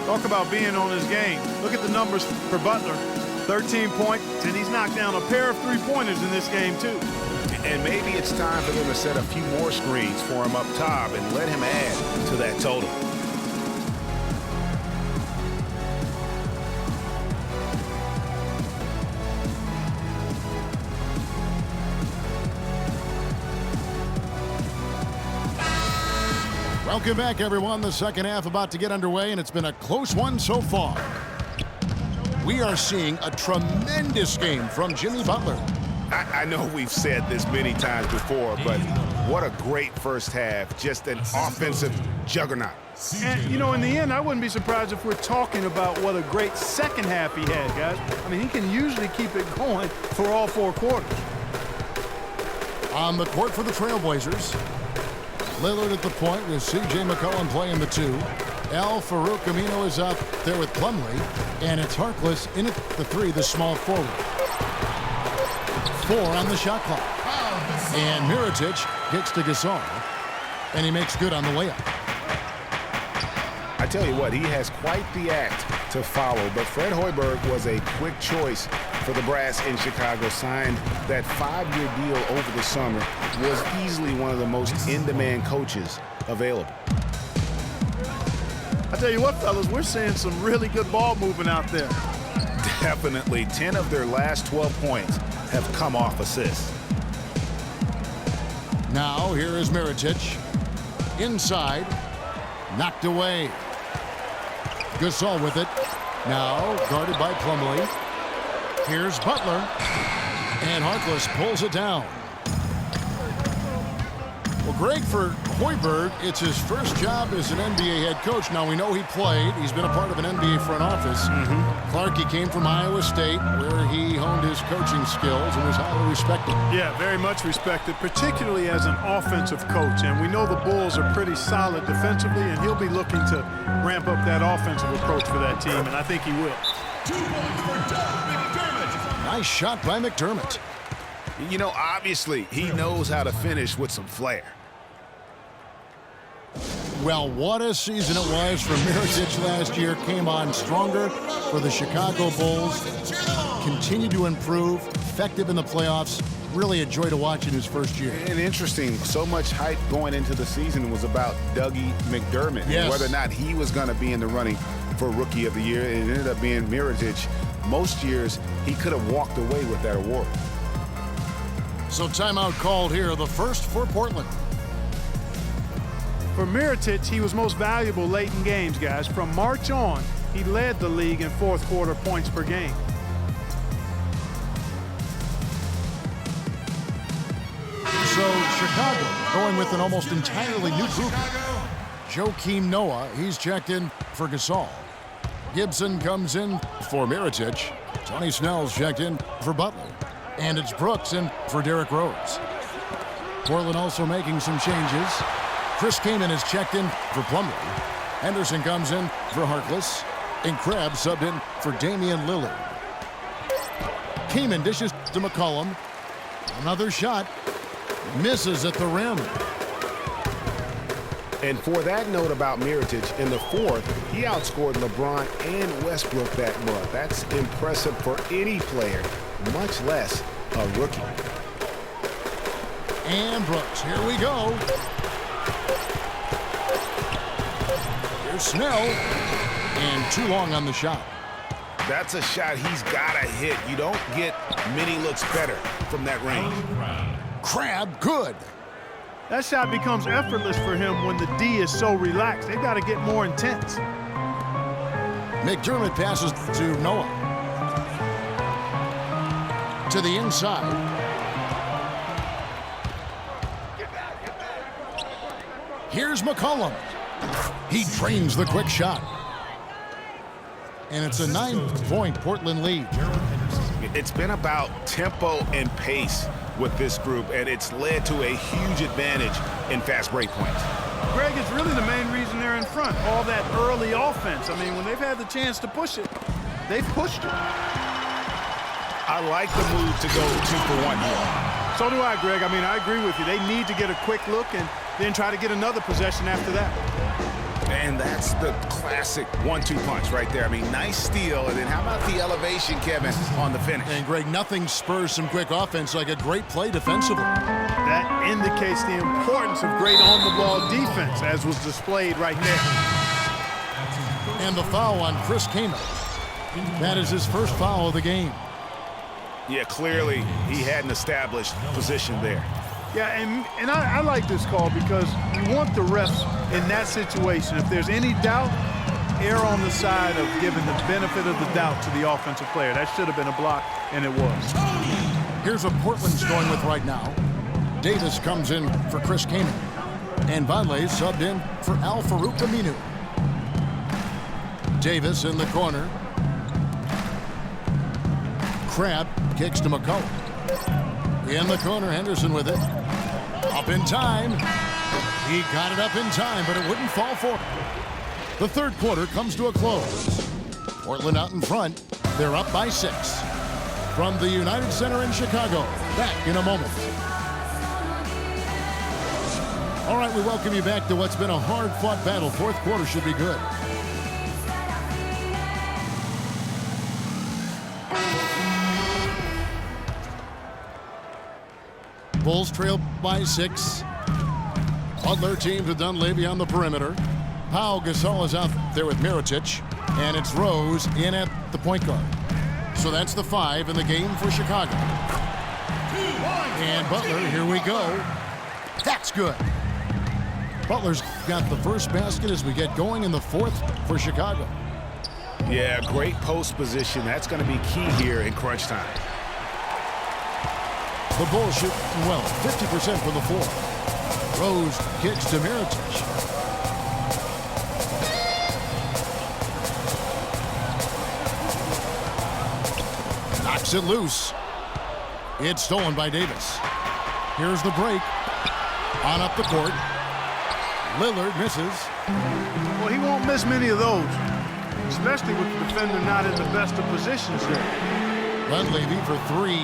Talk about being on his game. Look at the numbers for Butler. 13 points, and he's knocked down a pair of three-pointers in this game, too. And maybe it's time for them to set a few more screens for him up top and let him add to that total. Welcome back, everyone. The second half about to get underway, and it's been a close one so far. We are seeing a tremendous game from Jimmy Butler. I know we've said this many times before, but what a great first half. Just an offensive juggernaut. And, you know, in the end, I wouldn't be surprised if we're talking about what a great second half he had, guys. I mean, he can usually keep it going for all four quarters. On the court for the Trailblazers, Lillard at the point with C.J. McCollum playing the two. Al Farouk Amino is up there with Plumlee, and it's Harkless in at the three, the small forward. 4 on the shot clock. And Mirotic gets to Gasol, and he makes good on the layup. I tell you what, he has quite the act to follow, but Fred Hoiberg was a quick choice for the brass in Chicago. Signed that 5-year deal over the summer, was easily one of the most in-demand coaches available. I tell you what, fellas, we're seeing some really good ball movement out there. Definitely. 10 of their last 12 points have come off assists. Now here is Mirotic. Inside. Knocked away. Gasol with it. Now guarded by Plumlee. Here's Butler. And Harkless pulls it down. Well, Greg, for Hoiberg, it's his first job as an NBA head coach. Now, we know he played. He's been a part of an NBA front office. Clark, he came from Iowa State, where he honed his coaching skills and was highly respected. Yeah, very much respected, particularly as an offensive coach. And we know the Bulls are pretty solid defensively, and he'll be looking to ramp up that offensive approach for that team, and I think he will. 2 points for Doug McDermott. Nice shot by McDermott. You know, obviously, he knows how to finish with some flair. Well, what a season it was for Mirotic last year. Came on stronger for the Chicago Bulls. Continued to improve. Effective in the playoffs. Really a joy to watch in his first year. And interesting, so much hype going into the season was about Dougie McDermott. Yes. Whether or not he was going to be in the running for Rookie of the Year. It ended up being Mirotic. Most years, he could have walked away with that award. So timeout called here, the first for Portland. For Mirotic, he was most valuable late in games, guys. From March on, he led the league in fourth quarter points per game. So Chicago going with an almost entirely new group. Joakim Noah, he's checked in for Gasol. Gibson comes in for Mirotic. Tony Snell's checked in for Butler. And it's Brooks in for Derrick Rose. Portland also making some changes. Chris Kaman is checked in for Plumlee. Henderson comes in for Harkless. And Krabs subbed in for Damian Lillard. Kaman dishes to McCollum. Another shot. Misses at the rim. And for that note about Mirotic, in the fourth, he outscored LeBron and Westbrook that month. That's impressive for any player, much less a rookie. And Brooks, here we go. Here's Snell. And too long on the shot. That's a shot he's got to hit. You don't get many looks better from that range. Crab, good. That shot becomes effortless for him when the D is so relaxed. They've got to get more intense. McDermott passes to Noah. To the inside. Here's McCollum. He drains the quick shot. And it's a 9-point Portland lead. It's been about tempo and pace with this group, and it's led to a huge advantage in fast break points. Greg, it's really the main reason they're in front. All that early offense. I mean, when they've had the chance to push it, they've pushed it. I like the move to go 2 for 1 here. So do I, Greg. I mean, I agree with you. They need to get a quick look and then try to get another possession after that. And that's the classic 1-2 punch right there. I mean, nice steal. And then how about the elevation, Kevin, on the finish? And, Greg, nothing spurs some quick offense like a great play defensively. That indicates the importance of great on-the-ball defense, as was displayed right there. And the foul on Chris Kaman. That is his first foul of the game. Yeah, clearly he had an established position there. Yeah, and I like this call because you want the refs in that situation. If there's any doubt, err on the side of giving the benefit of the doubt to the offensive player. That should have been a block, and it was. Here's what Portland's going with right now. Davis comes in for Chris Kaman. And Vanley subbed in for Al Farouk Aminu. Davis in the corner. Crab kicks to McCollum. In the corner, Henderson with it. Up in time. He got it up in time, but it wouldn't fall for him. The third quarter comes to a close. Portland out in front. They're up by 6. From the United Center in Chicago. Back in a moment. All right, we welcome you back to what's been a hard-fought battle. Fourth quarter should be good. Bulls trail by 6. Butler teams with Dunleavy on the perimeter. Pau Gasol is out there with Mirotic. And it's Rose in at the point guard. So that's the 5 in the game for Chicago. And Butler, here we go. That's good. Butler's got the first basket as we get going in the fourth for Chicago. Yeah, great post position. That's going to be key here in crunch time. The Bulls shoot well, 50% from the floor. Rose kicks to Mirotic. Knocks it loose. It's stolen by Davis. Here's the break. On up the court. Lillard misses. Well, he won't miss many of those, especially with the defender not in the best of positions here. Dunleavy for 3.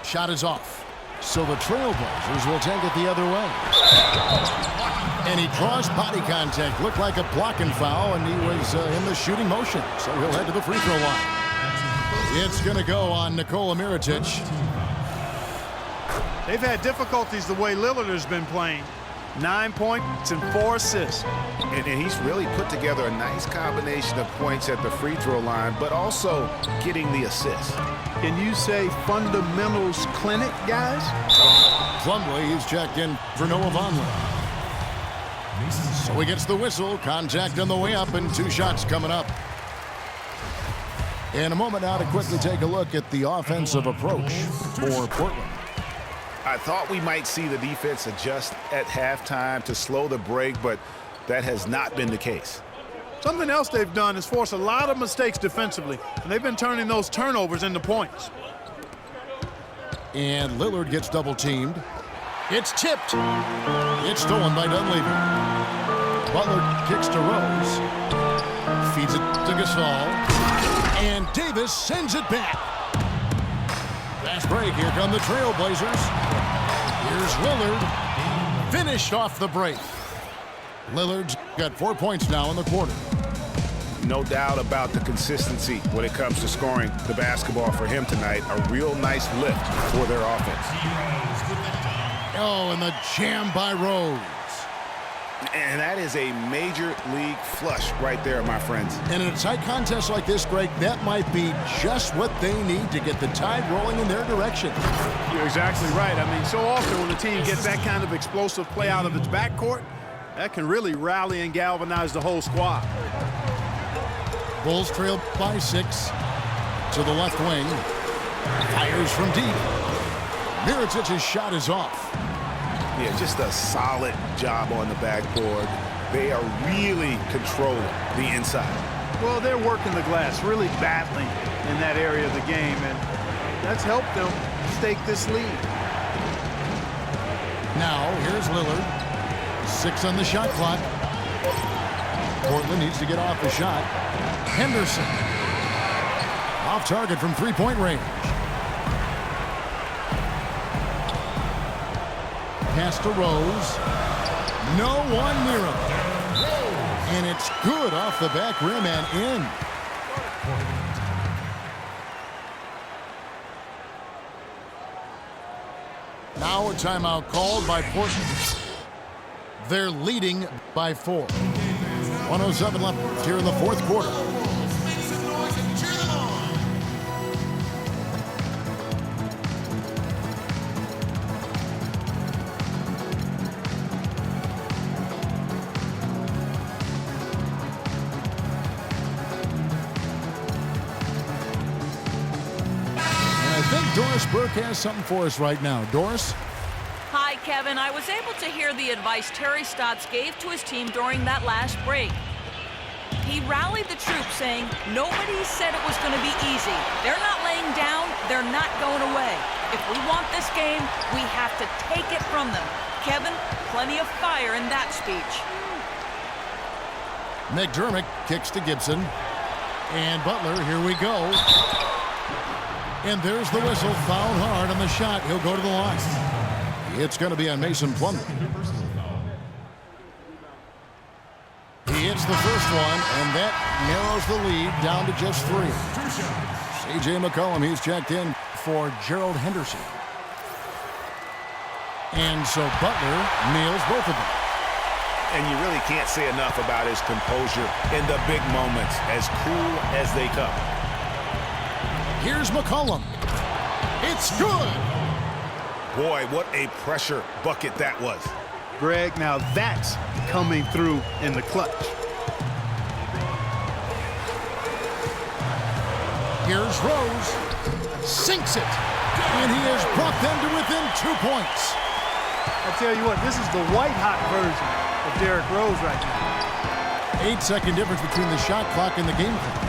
Shot is off. So the Trailblazers will take it the other way. And he draws body contact. Looked like a blocking foul, and he was in the shooting motion. So he'll head to the free throw line. It's going to go on Nikola Mirotic. They've had difficulties the way Lillard has been playing. 9 points and 4 assists. And he's really put together a nice combination of points at the free throw line, but also getting the assist. Can you say fundamentals clinic, guys? Plumlee, he's checked in for Noah Vonleh. So he gets the whistle. Contact on the way up, and 2 shots coming up. In a moment now to quickly take a look at the offensive approach for Portland. I thought we might see the defense adjust at halftime to slow the break, but that has not been the case. Something else they've done is force a lot of mistakes defensively, and they've been turning those turnovers into points. And Lillard gets double-teamed. It's tipped. It's stolen by Dunleavy. Butler kicks to Rose. Feeds it to Gasol. And Davis sends it back. Fast break. Here come the Trailblazers. Here's Lillard. Finished off the break. Lillard's got 4 points now in the quarter. No doubt about the consistency when it comes to scoring the basketball for him tonight. A real nice lift for their offense. Oh, and the jam by Rose. And that is a major league flush right there, my friends. And in a tight contest like this, Greg, that might be just what they need to get the tide rolling in their direction. You're exactly right. I mean, so often when a team gets that kind of explosive play out of its backcourt, that can really rally and galvanize the whole squad. Bulls trail by 6 to the left wing. Fires from deep. Mirotic's shot is off. Yeah, just a solid job on the backboard. They are really controlling the inside. Well, they're working the glass, really battling in that area of the game, and that's helped them stake this lead. Now, here's Lillard. 6 on the shot clock. Portland needs to get off the shot. Henderson. Off target from three-point range. Pass to Rose. No one near him. And it's good off the back rim and in. Now a timeout called by Portland. They're leading by 4. 107 left here in the fourth quarter. Doris Burke has something for us right now. Doris? Hi, Kevin. I was able to hear the advice Terry Stotts gave to his team during that last break. He rallied the troops saying, nobody said it was going to be easy. They're not laying down. They're not going away. If we want this game, we have to take it from them. Kevin, plenty of fire in that speech. McDermott kicks to Gibson. And Butler, here we go. And there's the whistle, fouled hard on the shot. He'll go to the line. It's going to be on Mason Plumlee. He hits the first one, and that narrows the lead down to just 3. C.J. McCollum, he's checked in for Gerald Henderson. And so Butler nails both of them. And you really can't say enough about his composure in the big moments, as cool as they come. Here's McCollum. It's good. Boy, what a pressure bucket that was. Greg, now that's coming through in the clutch. Here's Rose. Sinks it. And he has brought them to within 2 points. I tell you what, this is the white-hot version of Derrick Rose right now. 8-second difference between the shot clock and the game clock.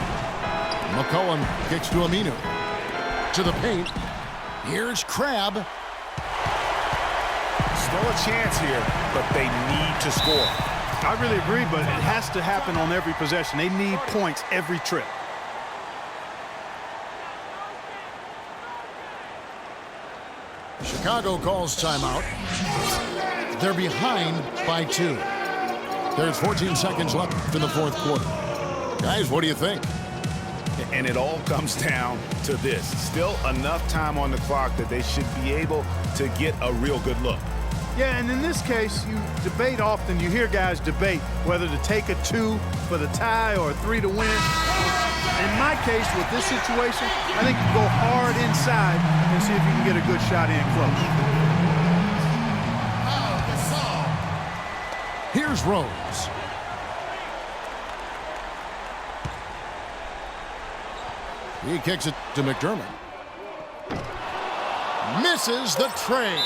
McCollum kicks to Aminu. To the paint. Here's Crabbe. Still a chance here, but they need to score. I really agree, but it has to happen on every possession. They need points every trip. Chicago calls timeout. They're behind by 2. There's 14 seconds left in the fourth quarter. Guys, what do you think? And it all comes down to this. Still enough time on the clock that they should be able to get a real good look. Yeah, and in this case, you debate often. You hear guys debate whether to take a 2 for the tie or a 3 to win. In my case, with this situation, I think you go hard inside and see if you can get a good shot in close. Here's Rose. He kicks it to McDermott. Misses the tray.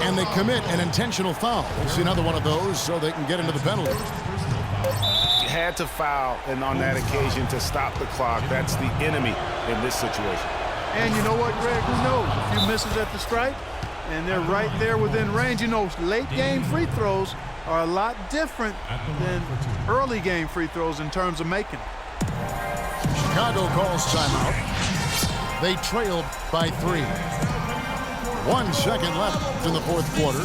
And they commit an intentional foul. We'll see another one of those so they can get into the penalty. Had to foul, and on that occasion to stop the clock. That's the enemy in this situation. And you know what, Greg? Who knows? A few misses at the stripe, and they're right there within range. You know, late game free throws are a lot different than early game free throws in terms of making them. Chicago calls timeout. They trailed by 3. 1 second left in the fourth quarter.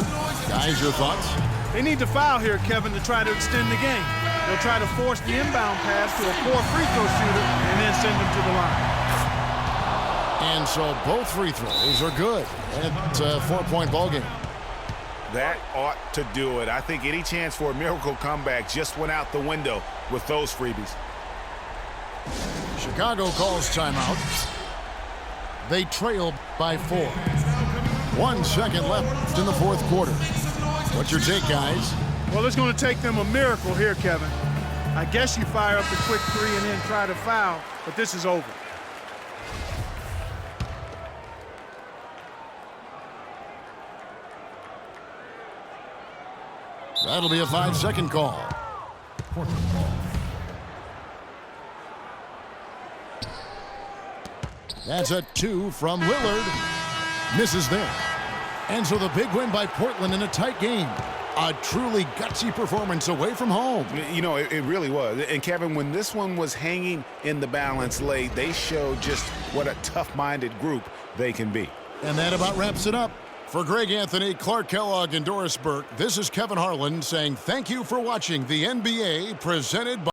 Guys, your thoughts? They need to foul here, Kevin, to try to extend the game. They'll try to force the inbound pass to a poor free throw shooter and then send them to the line. And so both free throws are good. It's a 4-point ball game. That ought to do it. I think any chance for a miracle comeback just went out the window with those freebies. Chicago calls timeout. They trail by 4. 1 second left in the fourth quarter. What's your take, guys? Well, it's going to take them a miracle here, Kevin. I guess you fire up the quick 3 and then try to foul, but this is over. That'll be a 5-second call. That's a 2 from Lillard. Misses there. And so the big win by Portland in a tight game. A truly gutsy performance away from home. You know, it really was. And Kevin, when this one was hanging in the balance late, they showed just what a tough-minded group they can be. And that about wraps it up For Greg Anthony, Clark Kellogg, and Doris Burke, this is Kevin Harlan saying thank you for watching the NBA presented by